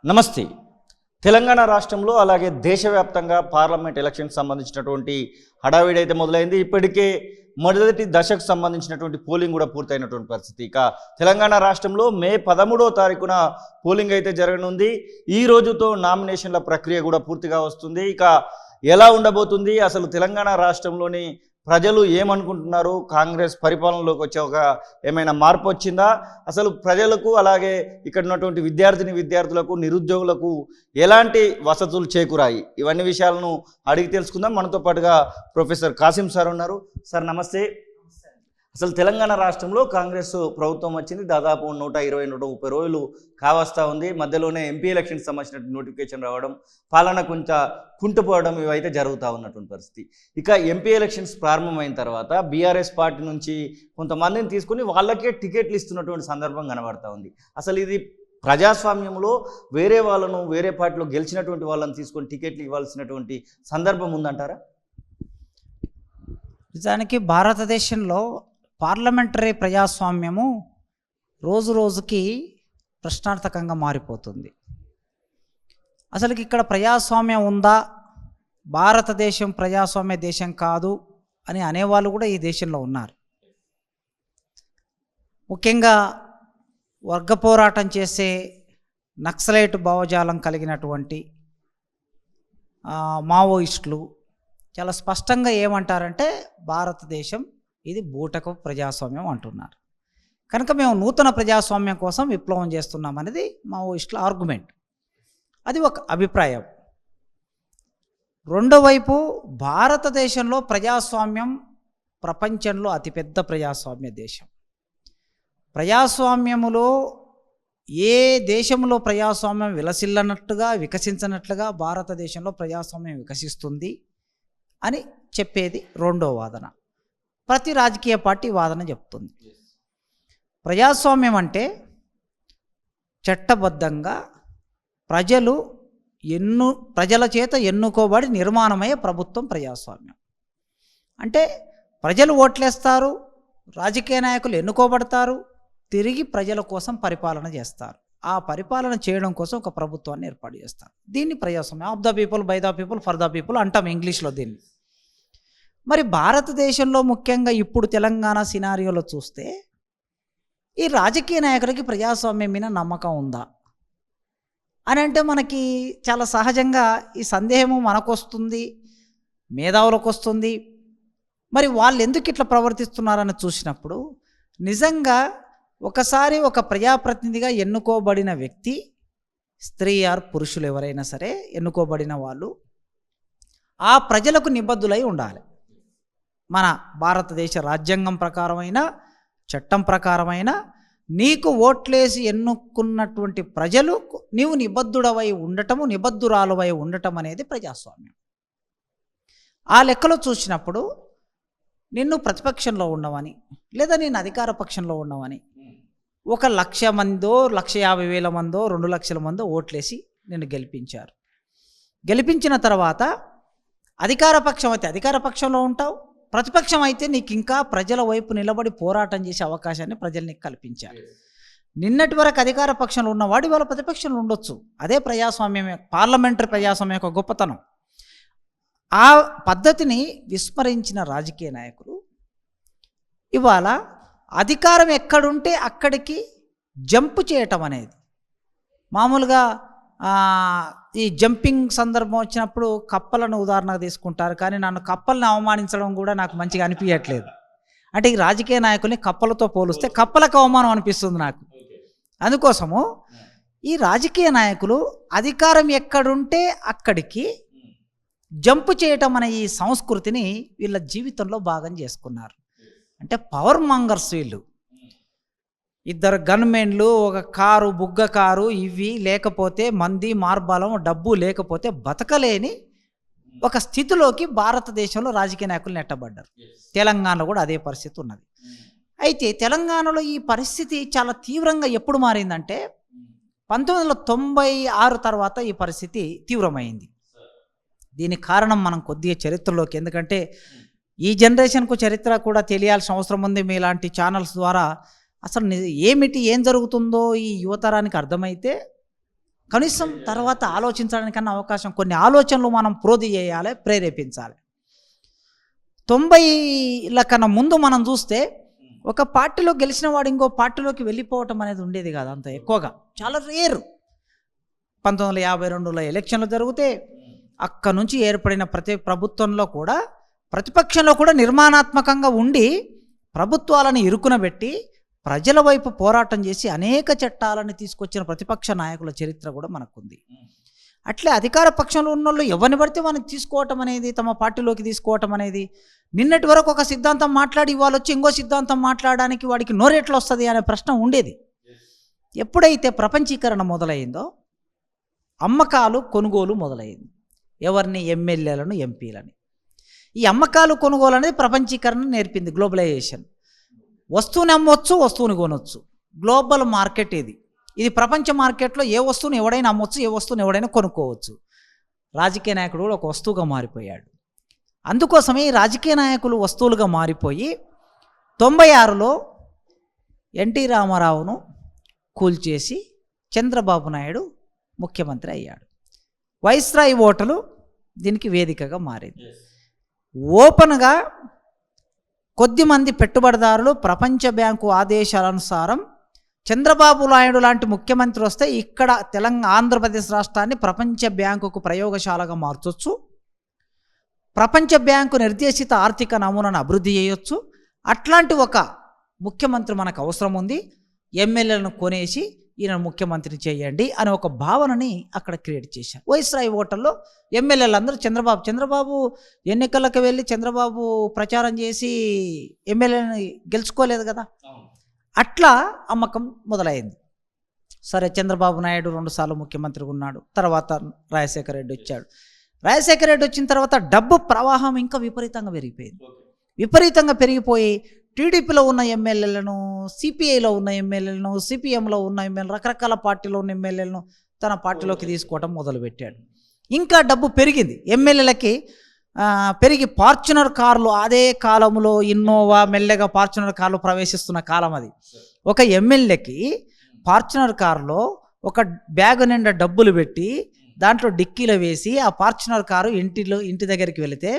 నమస్తే. తెలంగాణ రాష్ట్రంలో అలాగే దేశవ్యాప్తంగా పార్లమెంట్ ఎలక్షన్కి సంబంధించినటువంటి హడావిడి అయితే మొదలైంది. ఇప్పటికే మొదటి దశకు సంబంధించినటువంటి పోలింగ్ కూడా పూర్తయినటువంటి పరిస్థితి. ఇక తెలంగాణ రాష్ట్రంలో మే 13వ తారీఖున పోలింగ్ అయితే జరగనుంది. ఈ రోజుతో నామినేషన్ల ప్రక్రియ కూడా పూర్తిగా వస్తుంది. ఇక ఎలా ఉండబోతుంది, అసలు తెలంగాణ రాష్ట్రంలోని ప్రజలు ఏమనుకుంటున్నారు, కాంగ్రెస్ పరిపాలనలోకి వచ్చే ఏమైనా మార్పు వచ్చిందా, అసలు ప్రజలకు అలాగే ఇక్కడ ఉన్నటువంటి విద్యార్థులకు నిరుద్యోగులకు ఎలాంటి వసతులు చేకూరాయి, ఇవన్నీ విషయాలను అడిగి తెలుసుకుందాం. మనతో పాటుగా ప్రొఫెసర్ కాసిం సార్ ఉన్నారు. సార్ నమస్తే. అసలు తెలంగాణ రాష్ట్రంలో కాంగ్రెస్ ప్రభుత్వం వచ్చింది, దాదాపు 120-130 రోజులు కావస్తా ఉంది. మధ్యలోనే ఎంపీ ఎలక్షన్కి సంబంధించిన నోటిఫికేషన్ రావడం, పాలన కొంచెం కుంటుపోవడం ఇవైతే జరుగుతూ ఉన్నటువంటి పరిస్థితి. ఇక ఎంపీ ఎలక్షన్స్ ప్రారంభమైన తర్వాత బీఆర్ఎస్ పార్టీ నుంచి కొంతమందిని తీసుకుని వాళ్ళకే టికెట్లు ఇస్తున్నటువంటి సందర్భం కనబడతా ఉంది. అసలు ఇది ప్రజాస్వామ్యంలో వేరే పార్టీలో గెలిచినటువంటి వాళ్ళని తీసుకొని టికెట్లు ఇవ్వాల్సినటువంటి సందర్భం ఉందంటారా? నిజానికి భారతదేశంలో పార్లమెంటరీ ప్రజాస్వామ్యము రోజు రోజుకి ప్రశ్నార్థకంగా మారిపోతుంది. అసలుకి ఇక్కడ ప్రజాస్వామ్యం ఉందా, భారతదేశం ప్రజాస్వామ్య దేశం కాదు అని అనేవాళ్ళు కూడా ఈ దేశంలో ఉన్నారు. ముఖ్యంగా వర్గ పోరాటం చేసే నక్సలైట్ భావజాలం కలిగినటువంటి మావోయిస్టులు చాలా స్పష్టంగా ఏమంటారంటే భారతదేశం ఇది బూటకు ప్రజాస్వామ్యం అంటున్నారు. కనుక మేము నూతన ప్రజాస్వామ్యం కోసం విప్లవం చేస్తున్నాం అనేది మావోయిస్టుల ఆర్గ్యుమెంట్. అది ఒక అభిప్రాయం. రెండో వైపు భారతదేశంలో ప్రజాస్వామ్యం ప్రపంచంలో అతిపెద్ద ప్రజాస్వామ్య దేశం. ప్రజాస్వామ్యములో ఏ దేశంలో ప్రజాస్వామ్యం వికసించినట్లుగా భారతదేశంలో ప్రజాస్వామ్యం వికసిస్తుంది అని చెప్పేది రెండో వాదన. ప్రతి రాజకీయ పార్టీ వాదన చెప్తుంది. ప్రజాస్వామ్యం అంటే చట్టబద్ధంగా ప్రజల చేత ఎన్నుకోబడి నిర్మాణమయ్యే ప్రభుత్వం ప్రజాస్వామ్యం. అంటే ప్రజలు ఓట్లేస్తారు, రాజకీయ నాయకులు ఎన్నుకోబడతారు, తిరిగి ప్రజల కోసం పరిపాలన చేస్తారు. ఆ పరిపాలన చేయడం కోసం ఒక ప్రభుత్వాన్ని ఏర్పాటు చేస్తారు. దీన్ని ప్రజాస్వామ్యం, of the people, by the people, for the people అంటాం ఇంగ్లీష్లో దీన్ని. మరి భారతదేశంలో ముఖ్యంగా ఇప్పుడు తెలంగాణ సినారియోలో చూస్తే ఈ రాజకీయ నాయకులకి ప్రజాస్వామ్యం మీద నమ్మకం ఉందా అని అంటే మనకి చాలా సహజంగా ఈ సందేహము మనకు వస్తుంది, మేధావులకు వస్తుంది. మరి వాళ్ళు ఎందుకు ఇట్లా ప్రవర్తిస్తున్నారని చూసినప్పుడు నిజంగా ఒకసారి ఒక ప్రజాప్రతినిధిగా ఎన్నుకోబడిన వ్యక్తి, స్త్రీ ఆర్ పురుషులు ఎవరైనా సరే ఎన్నుకోబడిన వాళ్ళు ఆ ప్రజలకు నిబద్ధులై ఉండాలి. మన భారతదేశ రాజ్యాంగం ప్రకారమైన, చట్టం ప్రకారమైన నీకు ఓట్లేసి ఎన్నుకున్నటువంటి ప్రజలు నీవు నిబద్ధుడవై ఉండటము, నిబద్ధురాలువై ఉండటం అనేది ప్రజాస్వామ్యం. ఆ లెక్కలో చూసినప్పుడు నిన్ను ప్రతిపక్షంలో ఉండవని లేదా నేను అధికార పక్షంలో ఉండవని 1,00,000 మందో, 1,50,000 మందో, 2,00,000 మందో ఓట్లేసి నిన్ను గెలిపించారు. గెలిపించిన తర్వాత అధికార పక్షం అయితే అధికార పక్షంలో ఉంటావు, ప్రతిపక్షం అయితే నీకు ఇంకా ప్రజల వైపు నిలబడి పోరాటం చేసే అవకాశాన్ని ప్రజలు నీకు కల్పించారు. నిన్నటి వరకు అధికార పక్షంలో ఉన్నవాడు ఇవాళ ప్రతిపక్షంలో ఉండొచ్చు. అదే ప్రజాస్వామ్యం, పార్లమెంటరీ ప్రజాస్వామ్యం యొక్క గొప్పతనం. ఆ పద్ధతిని విస్మరించిన రాజకీయ నాయకులు ఇవాళ అధికారం ఎక్కడుంటే అక్కడికి జంప్ చేయటం అనేది మామూలుగా ఈ జంపింగ్ సందర్భం వచ్చినప్పుడు కప్పలను ఉదాహరణగా తీసుకుంటారు. కానీ నన్ను కప్పలను అవమానించడం కూడా నాకు మంచిగా అనిపించట్లేదు. అంటే ఈ రాజకీయ నాయకుల్ని కప్పలతో పోలిస్తే కప్పలకు అవమానం అనిపిస్తుంది నాకు. అందుకోసము ఈ రాజకీయ నాయకులు అధికారం ఎక్కడుంటే అక్కడికి జంప్ చేయటం అనే ఈ సంస్కృతిని వీళ్ళ జీవితంలో భాగం చేసుకున్నారు. అంటే పవర్ మంగర్స్ వీళ్ళు. 2 గన్మెన్లు, ఒక కారు, బుగ్గ కారు, ఇవి లేకపోతే మంది మార్బలం, డబ్బు లేకపోతే బతకలేని ఒక స్థితిలోకి భారతదేశంలో రాజకీయ నాయకులు నెట్టబడ్డారు. తెలంగాణలో కూడా అదే పరిస్థితి ఉన్నది. అయితే తెలంగాణలో ఈ పరిస్థితి చాలా తీవ్రంగా ఎప్పుడు మారిందంటే 1996 తర్వాత ఈ పరిస్థితి తీవ్రమైంది. దీనికి కారణం మనం కొద్దిగా చరిత్రలోకి, ఎందుకంటే ఈ జనరేషన్కు చరిత్ర కూడా తెలియాల్సిన అవసరం ఉంది. మీలాంటి ఛానల్స్ ద్వారా అసలు ఏం జరుగుతుందో ఈ యువతరానికి అర్థమైతే కనీసం తర్వాత ఆలోచించడానికన్నా అవకాశం, కొన్ని ఆలోచనలు మనం ప్రోధి చేయాలి, ప్రేరేపించాలి. 90ల కన్నా ముందు మనం చూస్తే ఒక పార్టీలో గెలిచిన వాడు ఇంకో పార్టీలోకి వెళ్ళిపోవటం అనేది ఉండేది కాదు అంత ఎక్కువగా, చాలా రేరు. 1952లో ఎలక్షన్లు జరిగితే అక్కడ నుంచి ఏర్పడిన ప్రతి ప్రభుత్వంలో కూడా, ప్రతిపక్షంలో కూడా నిర్మాణాత్మకంగా ఉండి ప్రభుత్వాలను ఇరుకునబెట్టి ప్రజల వైపు పోరాటం చేసి అనేక చట్టాలను తీసుకొచ్చిన ప్రతిపక్ష నాయకుల చరిత్ర కూడా మనకుంది. అట్లే అధికార పక్షంలో ఉన్న వాళ్ళు ఎవరిని పడితే మనకి తీసుకోవటం అనేది, తమ పార్టీలోకి తీసుకోవటం అనేది, నిన్నటి వరకు ఒక సిద్ధాంతం మాట్లాడి ఇవాళ వచ్చి ఇంకో సిద్ధాంతం మాట్లాడడానికి వాడికి నోరెట్లు వస్తుంది అనే ప్రశ్న ఉండేది. ఎప్పుడైతే ప్రపంచీకరణ మొదలైందో అమ్మకాలు కొనుగోలు మొదలైంది. ఎవరిని? ఎమ్మెల్యేలను, ఎంపీలని. ఈ అమ్మకాలు కొనుగోలు అనేది ప్రపంచీకరణ నేర్పింది, గ్లోబలైజేషన్. వస్తువుని అమ్మొచ్చు, వస్తువుని కొనొచ్చు. గ్లోబల్ మార్కెట్ ఇది ప్రపంచ మార్కెట్లో ఏ వస్తువుని ఎవడైనా అమ్మొచ్చు, ఏ వస్తువుని ఎవడైనా కొనుక్కోవచ్చు. రాజకీయ నాయకుడు కూడా ఒక వస్తువుగా మారిపోయాడు. అందుకోసమే ఈ రాజకీయ నాయకులు వస్తువులుగా మారిపోయి 96లో ఎన్టీ రామారావును కూల్చేసి చంద్రబాబు నాయుడు ముఖ్యమంత్రి అయ్యాడు. వైస్రాయ్ ఓటలు దీనికి వేదికగా మారింది. ఓపెన్గా కొద్దిమంది పెట్టుబడిదారులు ప్రపంచ బ్యాంకు ఆదేశాలనుసారం చంద్రబాబు నాయుడు లాంటి ముఖ్యమంత్రి వస్తే ఇక్కడ ఆంధ్రప్రదేశ్ రాష్ట్రాన్ని ప్రపంచ బ్యాంకుకు ప్రయోగశాలగా మార్చొచ్చు, ప్రపంచ బ్యాంకు నిర్దేశిత ఆర్థిక నమూనాను అభివృద్ధి చేయొచ్చు, అట్లాంటి ఒక ముఖ్యమంత్రి మనకు అవసరం ఉంది, ఎమ్మెల్యేలను కొనేసి ఈయన ముఖ్యమంత్రి చేయండి అనే ఒక భావనని అక్కడ క్రియేట్ చేశారు. వైస్రాయ్ ఓటర్లో ఎమ్మెల్యేలందరూ చంద్రబాబు ఎన్నికలకు వెళ్ళి చంద్రబాబు ప్రచారం చేసి ఎమ్మెల్యేని గెలుచుకోలేదు కదా, అట్లా అమ్మకం మొదలైంది. సరే, చంద్రబాబు నాయుడు 2 సార్లు ముఖ్యమంత్రిగా ఉన్నాడు. తర్వాత రాజశేఖర రెడ్డి వచ్చాడు. రాజశేఖర రెడ్డి వచ్చిన తర్వాత డబ్బు ప్రవాహం ఇంకా విపరీతంగా పెరిగిపోయింది. విపరీతంగా పెరిగిపోయి టీడీపీలో ఉన్న ఎమ్మెల్యేలను, సిపిఐలో ఉన్న ఎమ్మెల్యేలను, సిపిఎంలో ఉన్న ఎమ్మెల్యేలు, రకరకాల పార్టీలో ఉన్న ఎమ్మెల్యేలను తన పార్టీలోకి తీసుకోవడం మొదలుపెట్టాడు. ఇంకా డబ్బు పెరిగింది ఎమ్మెల్యేలకి. పెరిగి ఫార్చునర్ కార్లు, అదే కాలంలో ఇన్నోవా, మెల్లగా ఫార్చునర్ కార్లు ప్రవేశిస్తున్న కాలం అది. ఒక ఎమ్మెల్యేకి ఫార్చునర్ కారులో ఒక బ్యాగ్ నిండా డబ్బులు పెట్టి దాంట్లో డిక్కీలో వేసి ఆ ఫార్చునర్ కారు ఇంటి దగ్గరికి వెళితే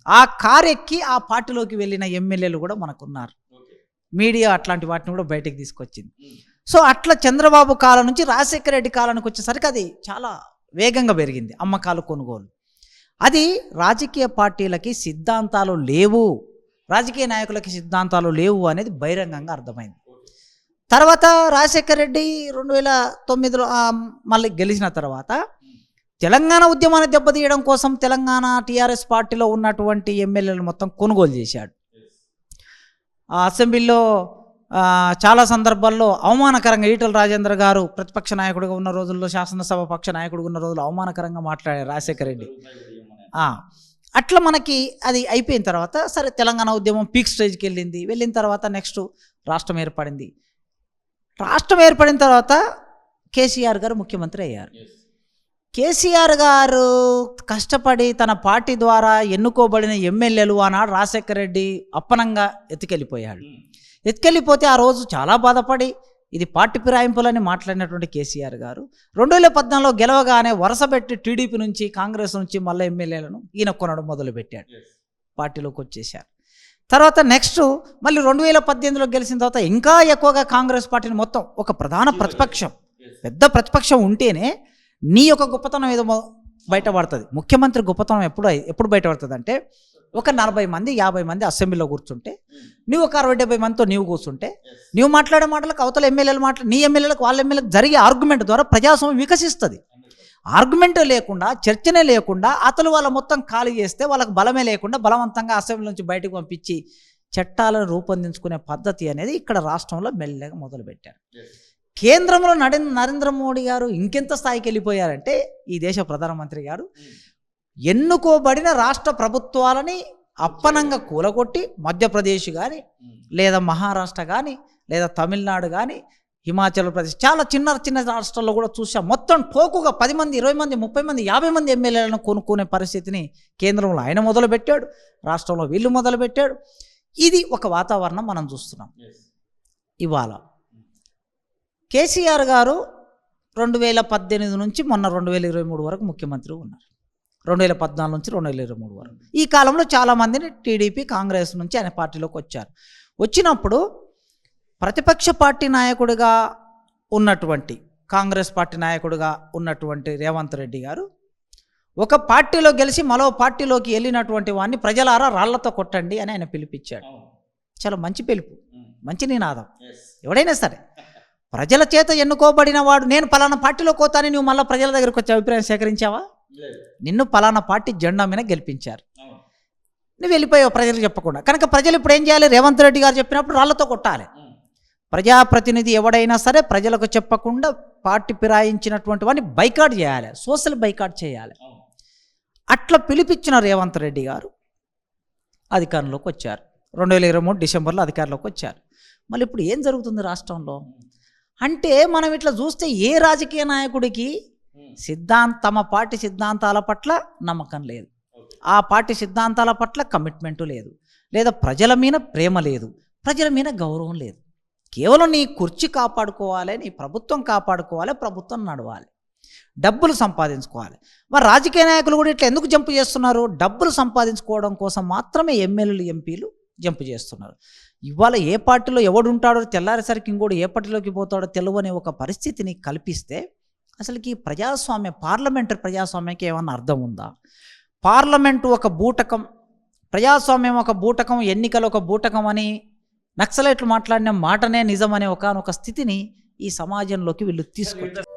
ఆ కారు ఎక్కి ఆ పార్టీలోకి వెళ్ళిన ఎమ్మెల్యేలు కూడా మనకున్నారు. మీడియా అట్లాంటి వాటిని కూడా బయటకు తీసుకొచ్చింది. సో అట్లా చంద్రబాబు కాలం నుంచి రాజశేఖర రెడ్డి కాలానికి వచ్చేసరికి అది చాలా వేగంగా పెరిగింది అమ్మకాలు కొనుగోలు. అది రాజకీయ పార్టీలకి సిద్ధాంతాలు లేవు, రాజకీయ నాయకులకి సిద్ధాంతాలు లేవు అనేది బహిరంగంగా అర్థమైంది. తర్వాత రాజశేఖర రెడ్డి 2009లో మళ్ళీ గెలిచిన తర్వాత తెలంగాణ ఉద్యమాన్ని దెబ్బతీయడం కోసం తెలంగాణ టీఆర్ఎస్ పార్టీలో ఉన్నటువంటి ఎమ్మెల్యేలు మొత్తం కొనుగోలు చేశాడు. ఆ అసెంబ్లీలో చాలా సందర్భాల్లో అవమానకరంగా ఈటల రాజేంద్ర గారు ప్రతిపక్ష నాయకుడిగా ఉన్న రోజుల్లో, శాసనసభ పక్ష నాయకుడిగా ఉన్న రోజుల్లో అవమానకరంగా మాట్లాడారు రాజశేఖర రెడ్డి. అట్లా మనకి అది అయిపోయిన తర్వాత సరే తెలంగాణ ఉద్యమం పీక్ స్టేజ్కి వెళ్ళిన తర్వాత నెక్స్ట్ రాష్ట్రం ఏర్పడింది. రాష్ట్రం ఏర్పడిన తర్వాత కేసీఆర్ గారు ముఖ్యమంత్రి అయ్యారు. కేసీఆర్ గారు కష్టపడి తన పార్టీ ద్వారా ఎన్నుకోబడిన ఎమ్మెల్యేలు ఆనాడు రాజశేఖర రెడ్డి అప్పనంగా ఎత్తుకెళ్ళిపోతే ఆ రోజు చాలా బాధపడి ఇది పార్టీ ఫిరాయింపులని మాట్లాడినటువంటి కేసీఆర్ గారు 2014లో గెలవగానే వరుసపెట్టి టీడీపీ నుంచి, కాంగ్రెస్ నుంచి మళ్ళీ ఎమ్మెల్యేలను ఈయన కొనడం మొదలుపెట్టాడు, పార్టీలోకి వచ్చేసారు. తర్వాత నెక్స్ట్ మళ్ళీ 2018లో గెలిచిన తర్వాత ఇంకా ఎక్కువగా కాంగ్రెస్ పార్టీని మొత్తం ఒక ప్రధాన ప్రతిపక్షం, పెద్ద ప్రతిపక్షం ఉంటేనే నీ యొక్క గొప్పతనం ఏదో బయటపడుతుంది. ముఖ్యమంత్రి గొప్పతనం ఎప్పుడు బయటపడుతుంది అంటే ఒక 40 మంది 50 మంది అసెంబ్లీలో కూర్చుంటే, నువ్వు ఒక 60-70 మందితో నీవు కూర్చుంటే, నువ్వు మాట్లాడే మాటలకు అవతల ఎమ్మెల్యేలు నీ ఎమ్మెల్యేలకు వాళ్ళ ఎమ్మెల్యేలకు జరిగే ఆర్గ్యుమెంట్ ద్వారా ప్రజాస్వామ్యం వికసిస్తుంది. ఆర్గ్యుమెంట్ లేకుండా, చర్చనే లేకుండా అతలు వాళ్ళ మొత్తం ఖాళీ చేస్తే వాళ్ళకు బలమే లేకుండా బలవంతంగా అసెంబ్లీ నుంచి బయటకు పంపించి చట్టాలను రూపొందించుకునే పద్ధతి అనేది ఇక్కడ రాష్ట్రంలో మెల్లగా మొదలుపెట్టారు. కేంద్రంలో నరేంద్ర మోడీ గారు ఇంకెంత స్థాయికి వెళ్ళిపోయారంటే, ఈ దేశ ప్రధానమంత్రి గారు ఎన్నుకోబడిన రాష్ట్ర ప్రభుత్వాలని అప్పనంగా కూలగొట్టి మధ్యప్రదేశ్ కానీ, లేదా మహారాష్ట్ర కానీ, లేదా తమిళనాడు కానీ, హిమాచల్ ప్రదేశ్, చాలా చిన్న రాష్ట్రాల్లో కూడా చూసాం. మొత్తం టోకుగా 10 మంది 20 మంది 30 మంది 50 మంది ఎమ్మెల్యేలను కొనుక్కునే పరిస్థితిని కేంద్రంలో ఆయన మొదలుపెట్టాడు, రాష్ట్రంలో వీళ్ళు మొదలుపెట్టాడు. ఇది ఒక వాతావరణం మనం చూస్తున్నాం. ఇవాళ కేసీఆర్ గారు 2018 నుంచి మొన్న 2023 వరకు ముఖ్యమంత్రి ఉన్నారు. 2014 నుంచి 2023 వరకు. ఈ కాలంలో చాలామందిని టీడీపీ కాంగ్రెస్ నుంచి ఆయన పార్టీలోకి వచ్చారు. వచ్చినప్పుడు ప్రతిపక్ష పార్టీ నాయకుడిగా ఉన్నటువంటి కాంగ్రెస్ పార్టీ నాయకుడిగా ఉన్నటువంటి రేవంత్ రెడ్డి గారు ఒక పార్టీలో గెలిచి మరో పార్టీలోకి వెళ్ళినటువంటి వాడిని ప్రజలారా రాళ్లతో కొట్టండి అని ఆయన పిలిపించాడు. చాలా మంచి పిలుపు, మంచి నినాదం. ఎవడైనా సరే ప్రజల చేత ఎన్నుకోబడిన వాడు నేను పలానా పార్టీలో కోతాని నువ్వు మళ్ళీ ప్రజల దగ్గరికి వచ్చే అభిప్రాయం సేకరించావా? నిన్ను పలానా పార్టీ జెండా మీద గెలిపించారు, నువ్వు వెళ్ళిపోయావు ప్రజలకు చెప్పకుండా. కనుక ప్రజలు ఇప్పుడు ఏం చేయాలి? రేవంత్ రెడ్డి గారు చెప్పినప్పుడు రాళ్లతో కొట్టాలి. ప్రజాప్రతినిధి ఎవడైనా సరే ప్రజలకు చెప్పకుండా పార్టీ ఫిరాయించినటువంటి వాడిని బైకాట్ చేయాలి, సోషల్ బైకాట్ చేయాలి. అట్లా పిలిపించిన రేవంత్ రెడ్డి గారు అధికారంలోకి వచ్చారు. 2023 డిసెంబర్లో అధికారంలోకి వచ్చారు. మళ్ళీ ఇప్పుడు ఏం జరుగుతుంది రాష్ట్రంలో అంటే మనం ఇట్లా చూస్తే ఏ రాజకీయ నాయకుడికి తమ పార్టీ సిద్ధాంతాల పట్ల నమ్మకం లేదు, ఆ పార్టీ సిద్ధాంతాల పట్ల కమిట్మెంటు లేదు, లేదా ప్రజల మీద ప్రేమ లేదు, ప్రజల మీద గౌరవం లేదు. కేవలం నీ కుర్చీ కాపాడుకోవాలి, నీ ప్రభుత్వం కాపాడుకోవాలి, ప్రభుత్వం నడవాలి, డబ్బులు సంపాదించుకోవాలి. మరి రాజకీయ నాయకులు కూడా ఇట్లా ఎందుకు జంపు చేస్తున్నారు? డబ్బులు సంపాదించుకోవడం కోసం మాత్రమే ఎమ్మెల్యేలు ఎంపీలు జంపు చేస్తున్నారు. ఇవాళ ఏ పార్టీలో ఎవడు ఉంటాడో తెల్లారేసరికి ఇంకోటి ఏ పార్టీలోకి పోతాడో తెలియని ఒక పరిస్థితిని కల్పిస్తే అసలుకి ప్రజాస్వామ్య పార్లమెంటరీ ప్రజాస్వామ్యానికి ఏమన్నా అర్థం ఉందా? పార్లమెంటు ఒక బూటకం, ప్రజాస్వామ్యం ఒక బూటకం, ఎన్నికలు ఒక బూటకం అని నక్సలైట్లు మాట్లాడిన మాటనే నిజమనే ఒకానొక స్థితిని ఈ సమాజంలోకి వీళ్ళు తీసుకొచ్చారు.